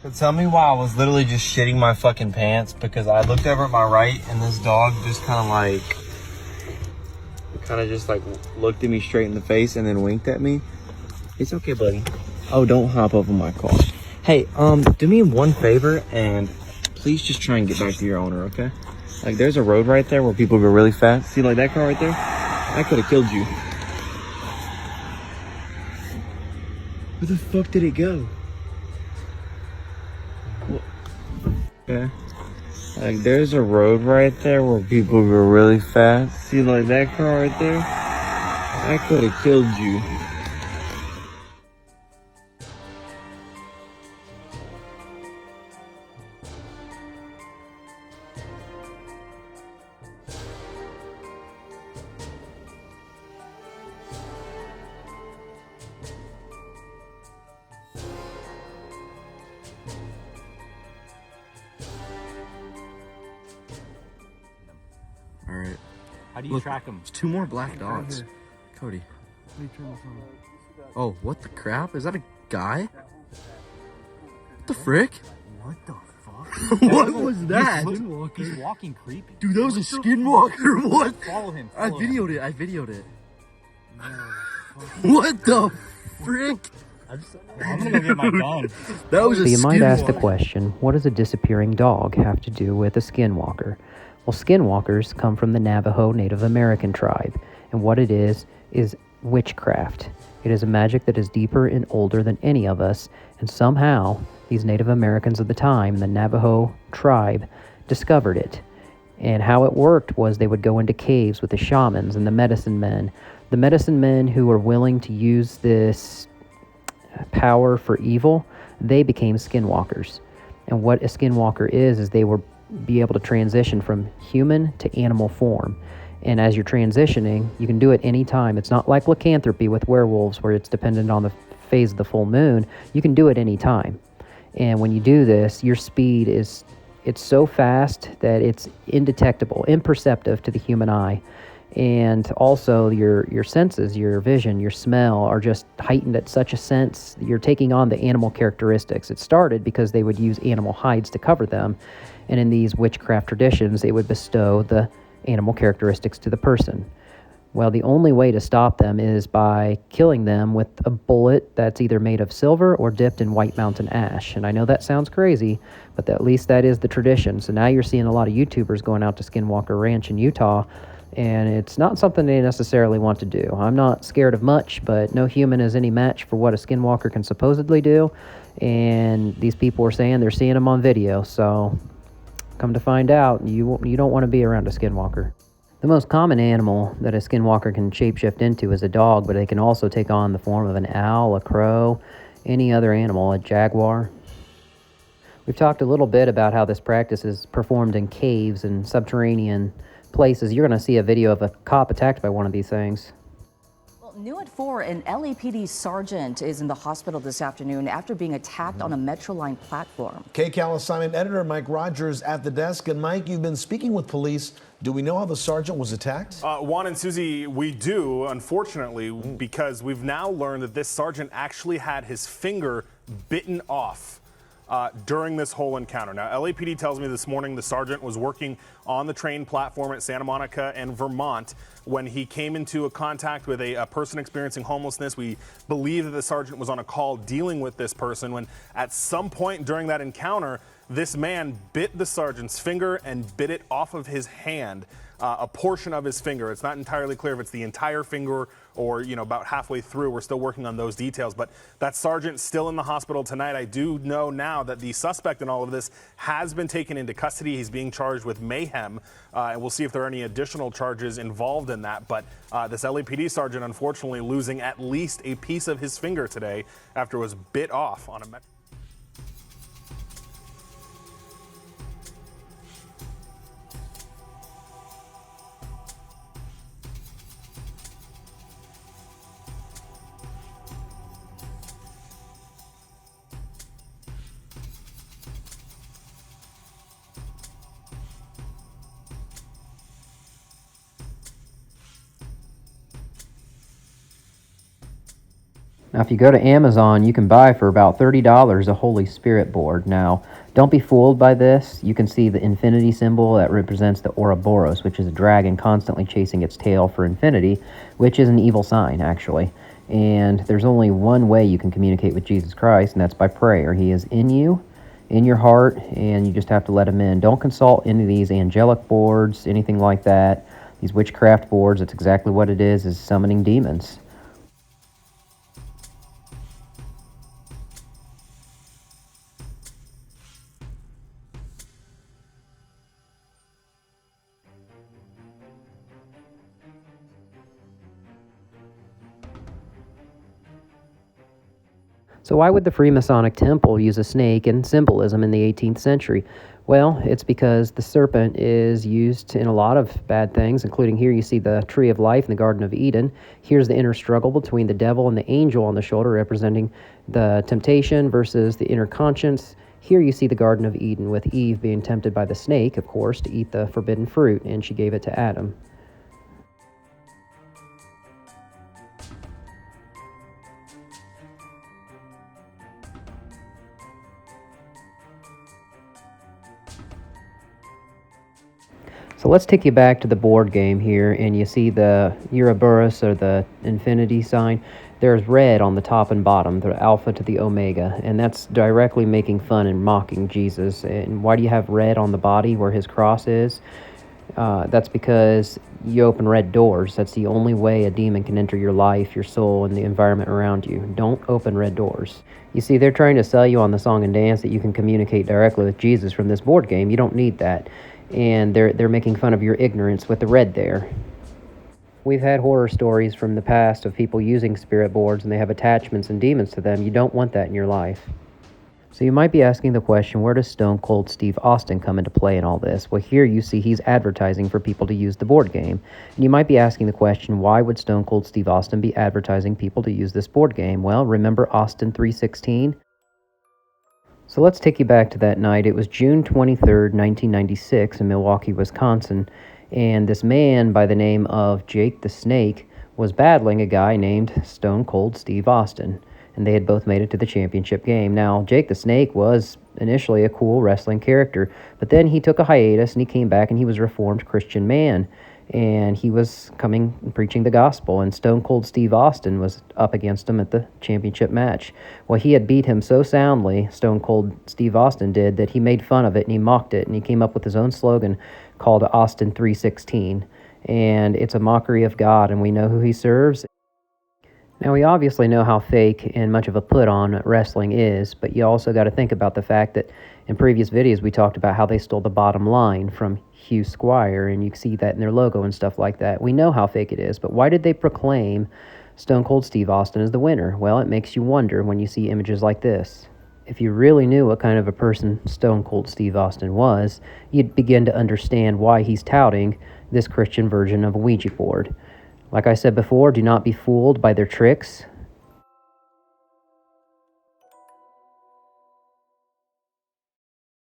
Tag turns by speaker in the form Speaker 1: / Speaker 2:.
Speaker 1: So tell me why I was literally just shitting my fucking pants because I looked over at my right and this dog just kind of just looked at me straight in the face and then winked at me. It's okay, buddy. Oh, don't hop over my car. Hey, do me one favor and please just try and get back to your owner, okay? Like, there's a road right there where people go really fast. See, like that car right there? I could have killed you. Where the fuck did it go? Yeah. Like, there's a road right there where people go really fast. See, like that car right there? I could have killed you. All right.
Speaker 2: How do you track them?
Speaker 1: There's 2 more black dots.
Speaker 2: Right
Speaker 1: Cody.
Speaker 2: let me turn this on.
Speaker 1: Oh, what the crap? Is that a guy? What the frick?
Speaker 2: What the fuck?
Speaker 1: What was that?
Speaker 2: He's walking creepy.
Speaker 1: Dude, that was a skinwalker. What?
Speaker 2: Follow him.
Speaker 1: I videoed it. What the frick?
Speaker 2: I'm gonna go get my gun.
Speaker 1: That was a
Speaker 3: So you might ask the
Speaker 1: skinwalker.
Speaker 3: question, what does a disappearing dog have to do with a skinwalker? Well, skinwalkers come from the Navajo Native American tribe, and what it is witchcraft. It is a magic that is deeper and older than any of us, and somehow these Native Americans of the time, the Navajo tribe, discovered it. And how it worked was they would go into caves with the shamans and the medicine men. The medicine men who were willing to use this power for evil, they became skinwalkers. And what a skinwalker is they will be able to transition from human to animal form. And as you're transitioning, you can do it anytime. It's not like lycanthropy with werewolves where it's dependent on the phase of the full moon. You can do it anytime. And when you do this, your speed it's so fast that it's indetectable, imperceptible to the human eye. And also your senses, your vision, your smell are just heightened at such a sense that you're taking on the animal characteristics. It started because they would use animal hides to cover them. And in these witchcraft traditions, they would bestow the animal characteristics to the person. Well, the only way to stop them is by killing them with a bullet that's either made of silver or dipped in white mountain ash. And I know that sounds crazy, but at least that is the tradition. So now you're seeing a lot of YouTubers going out to Skinwalker Ranch in Utah, and it's not something they necessarily want to do. I'm not scared of much, but no human is any match for what a skinwalker can supposedly do. And these people are saying they're seeing them on video, so come to find out, you don't want to be around a skinwalker. The most common animal that a skinwalker can shapeshift into is a dog, but they can also take on the form of an owl, a crow, any other animal, a jaguar. We've talked a little bit about how this practice is performed in caves and subterranean places. You're going to see a video of a cop attacked by one of these things.
Speaker 4: New at 4, an LAPD sergeant is in the hospital this afternoon after being attacked on a Metroline platform.
Speaker 5: KCAL assignment editor Mike Rogers at the desk. And Mike, you've been speaking with police. Do we know how the sergeant was attacked?
Speaker 6: Juan and Susie, we do, unfortunately, because we've now learned that this sergeant actually had his finger bitten off during this whole encounter. Now, LAPD tells me this morning the sergeant was working on the train platform at Santa Monica and Vermont when he came into a contact with a person experiencing homelessness. We believe that the sergeant was on a call dealing with this person when at some point during that encounter, this man bit the sergeant's finger and bit it off of his hand, a portion of his finger. It's not entirely clear if it's the entire finger or, about halfway through. We're still working on those details, but that sergeant's still in the hospital tonight. I do know now that the suspect in all of this has been taken into custody. He's being charged with mayhem, and we'll see if there are any additional charges involved in that. But this LAPD sergeant, unfortunately, losing at least a piece of his finger today after it was bit off on a metro.
Speaker 3: Now, if you go to Amazon, you can buy for about $30 a Holy Spirit board. Now, don't be fooled by this. You can see the infinity symbol that represents the Ouroboros, which is a dragon constantly chasing its tail for infinity, which is an evil sign, actually. And there's only one way you can communicate with Jesus Christ, and that's by prayer. He is in you, in your heart, and you just have to let him in. Don't consult any of these angelic boards, anything like that. These witchcraft boards, that's exactly what it is summoning demons. So why would the Freemasonic Temple use a snake in symbolism in the 18th century? Well, it's because the serpent is used in a lot of bad things, including here you see the Tree of Life in the Garden of Eden. Here's the inner struggle between the devil and the angel on the shoulder, representing the temptation versus the inner conscience. Here you see the Garden of Eden with Eve being tempted by the snake, of course, to eat the forbidden fruit, and she gave it to Adam. So let's take you back to the board game here, and you see the Ouroboros, or the infinity sign. There's red on the top and bottom, the alpha to the omega, and that's directly making fun and mocking Jesus. And why do you have red on the body where his cross is? That's because you open red doors. That's the only way a demon can enter your life, your soul, and the environment around you. Don't open red doors. You see, they're trying to sell you on the song and dance that you can communicate directly with Jesus from this board game. You don't need that. And they're making fun of your ignorance with the red there. We've had horror stories from the past of people using spirit boards and they have attachments and demons to them. You don't want that in your life. So you might be asking the question, where does Stone Cold Steve Austin come into play in all this? Well, here you see he's advertising for people to use the board game. And you might be asking the question, why would Stone Cold Steve Austin be advertising people to use this board game? Well, remember Austin 3:16? So let's take you back to that night. It was June 23rd, 1996 in Milwaukee, Wisconsin, and this man by the name of Jake the Snake was battling a guy named Stone Cold Steve Austin, and they had both made it to the championship game. Now, Jake the Snake was initially a cool wrestling character, but then he took a hiatus and he came back and he was a reformed Christian man. And he was coming and preaching the gospel, and Stone Cold Steve Austin was up against him at the championship match. Well, he had beat him so soundly, Stone Cold Steve Austin did, that he made fun of it and he mocked it, and he came up with his own slogan called Austin 3:16. And it's a mockery of God, and we know who he serves. Now, we obviously know how fake and much of a put-on wrestling is, but you also got to think about the fact that in previous videos we talked about how they stole the bottom line from Hugh Squire, and you see that in their logo and stuff like that. We know how fake it is, but why did they proclaim Stone Cold Steve Austin as the winner? Well, it makes you wonder when you see images like this. If you really knew what kind of a person Stone Cold Steve Austin was, you'd begin to understand why he's touting this Christian version of a Ouija board. Like I said before, do not be fooled by their tricks.